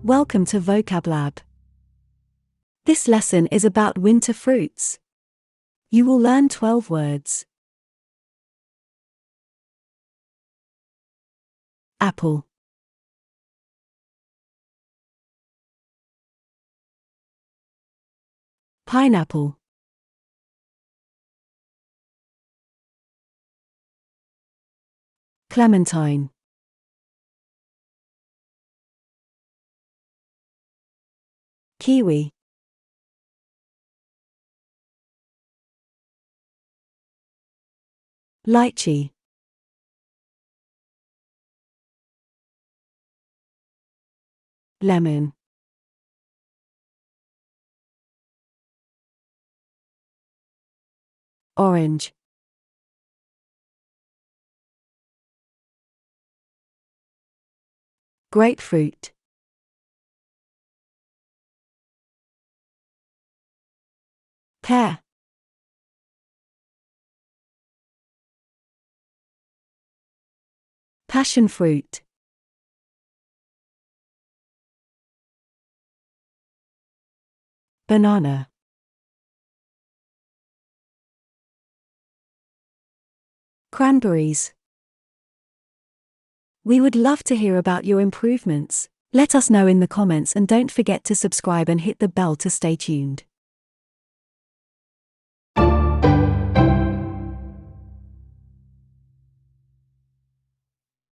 Welcome to VocabLab. This lesson is about winter fruits. You will learn 12 words. Apple, pineapple, clementine, kiwi, lychee, lemon, orange, grapefruit, pear, passion fruit, banana, cranberries. We would love to hear about your improvements. Let us know in the comments and don't forget to subscribe and hit the bell to stay tuned.